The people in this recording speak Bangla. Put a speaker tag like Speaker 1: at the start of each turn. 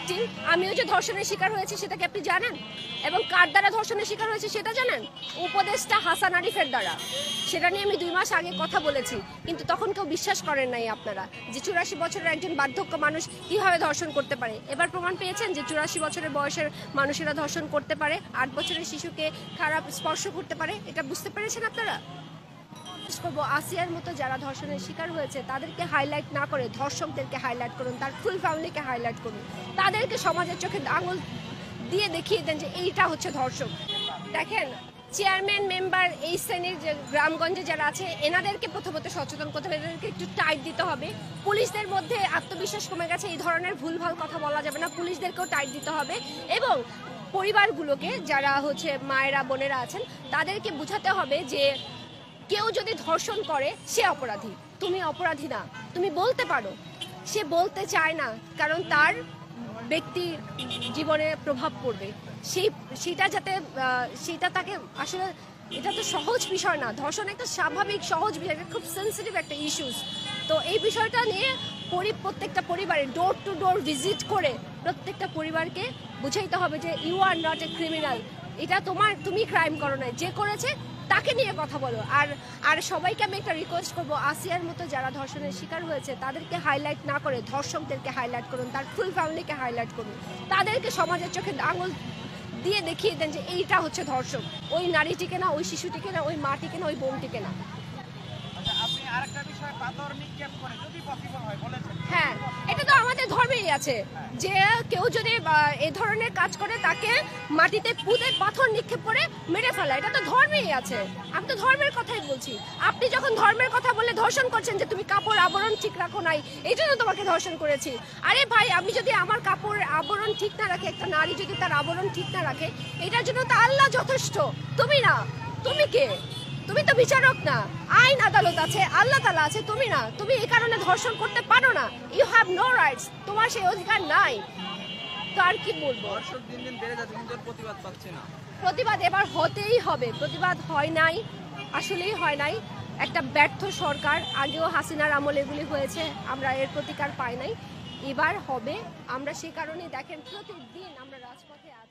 Speaker 1: ভিকটিম, আমিও যে ধর্ষণের শিকার হয়েছি সেটা কি আপনি জানেন? এবং কার দ্বারা ধর্ষণের শিকার হয়েছে সেটা জানেন? উপদেষ্টা হাসান আরিফের দ্বারা। সেটা নিয়ে আমি 2 মাস আগে কথা বলেছি, কিন্তু তখন কেউ বিশ্বাস করেন নাই আপনারা যে 84 বছরের একজন বার্ধক্য মানুষ কিভাবে ধর্ষণ করতে পারে। এবার প্রমাণ পেয়েছেন যে 84 বছরের বয়সের মানুষেরা ধর্ষণ করতে পারে, 8 বছরের শিশুকে খারাপ স্পর্শ করতে পারে। এটা বুঝতে পেরেছেন আপনারা? করবো আসিয়ার মতো যারা ধর্ষণের শিকার হয়েছে তাদেরকে হাইলাইট না করে ধর্ষকদেরকে হাইলাইট করুন, তার ফুল ফ্যামিলিকে হাইলাইট করুন, তাদেরকে সমাজের চোখে আঙুল দিয়ে দেখিয়ে দেন যে এইটা হচ্ছে ধর্ষক। দেখেন, চেয়ারম্যান মেম্বার এই শ্রেণীর যে গ্রামগঞ্জে যারা আছে এনাদেরকে প্রথমত সচেতন করতে হবে, এদেরকে একটু টাইট দিতে হবে। পুলিশদের মধ্যে আত্মবিশ্বাস কমে গেছে, এই ধরনের ভুলভাল কথা বলা যাবে না, পুলিশদেরকেও টাইট দিতে হবে। এবং পরিবারগুলোকে যারা হচ্ছে মায়েরা বোনেরা আছেন তাদেরকে বোঝাতে হবে যে কেউ যদি ধর্ষণ করে সে অপরাধী, তুমি অপরাধী না। তুমি বলতে পারো, সে বলতে চায় না কারণ তার ব্যক্তির জীবনে প্রভাব পড়বে, সেটা যাতে সেটা তাকে আসলে এটা তো সহজ বিষয় না। ধর্ষণ একটা স্বাভাবিক সহজ বিষয়, এটা খুব সেন্সিটিভ একটা ইস্যুস। তো এই বিষয়টা নিয়ে প্রত্যেকটা পরিবারে ডোর টু ডোর ভিজিট করে প্রত্যেকটা পরিবারকে বুঝাইতে হবে যে you are not a criminal, এটা তুমি ক্রাইম করো না, যে করেছে তাকে নিয়ে কথা বলো। আর সবাইকে আমি একটা রিকোয়েস্ট করবো, আসিয়ার মতো যারা ধর্ষণের শিকার হয়েছে তাদেরকে হাইলাইট না করে ধর্ষকদেরকে হাইলাইট করুন, তার ফুল ফ্যামিলিকে হাইলাইট করুন, তাদেরকে সমাজের চোখে আঙুল দিয়ে দেখিয়ে দেন যে এইটা হচ্ছে ধর্ষক, ওই নারীটিকে না, ওই শিশুটিকে না, ওই মাটিকে না, ওই বোনটিকে না। হ্যাঁ, এটা তো আমাদের ধর্মেই আছে যে কেউ যদি এই ধরনের কাজ করে তাকে মাটিতে পুঁতে পাথর নিক্ষেপ করে মেরে ফেলা, এটা তো ধর্মেই আছে। আমি তো ধর্মের কথাই বলছি। আপনি যখন ধর্মের কথা বলে ধর্ষণ করছেন যে তুমি কাপড় আবরণ ঠিক রাখো নাই, এই জন্য তোমাকে ধর্ষণ করেছি। আরে ভাই, আমি যদি আমার কাপড় আবরণ ঠিক না রাখে, একটা নারী যদি তার আবরণ ঠিক না রাখে, এটার জন্য তো আল্লাহ যথেষ্ট, তুমি না। তুমি কে? তুমি তো বিচারক না, আইন আদালত আছে, আল্লাহ তাআলা আছে, তুমি না। তুমি এই কারণে ধর্ষণ করতে পারো না, ইউ হ্যাভ নো রাইটস, তোমার সেই অধিকার নাই। তো আর কি বলবো,
Speaker 2: ধর্ষক দিন দিন বেড়ে যাচ্ছে কিন্তু প্রতিবাদ পাচ্ছে না।
Speaker 1: প্রতিবাদ এবার হতেই হবে। প্রতিবাদ হয় নাই, আসলেই হয় নাই। একটা ব্যর্থ সরকার, আগেও হাসিনার আমলে এগুলি হয়েছে, আমরা এর প্রতিকার পাই নাই, এবার হবে। আমরা সে কারণে দেখেন প্রতিদিন আমরা রাজপথে আছি।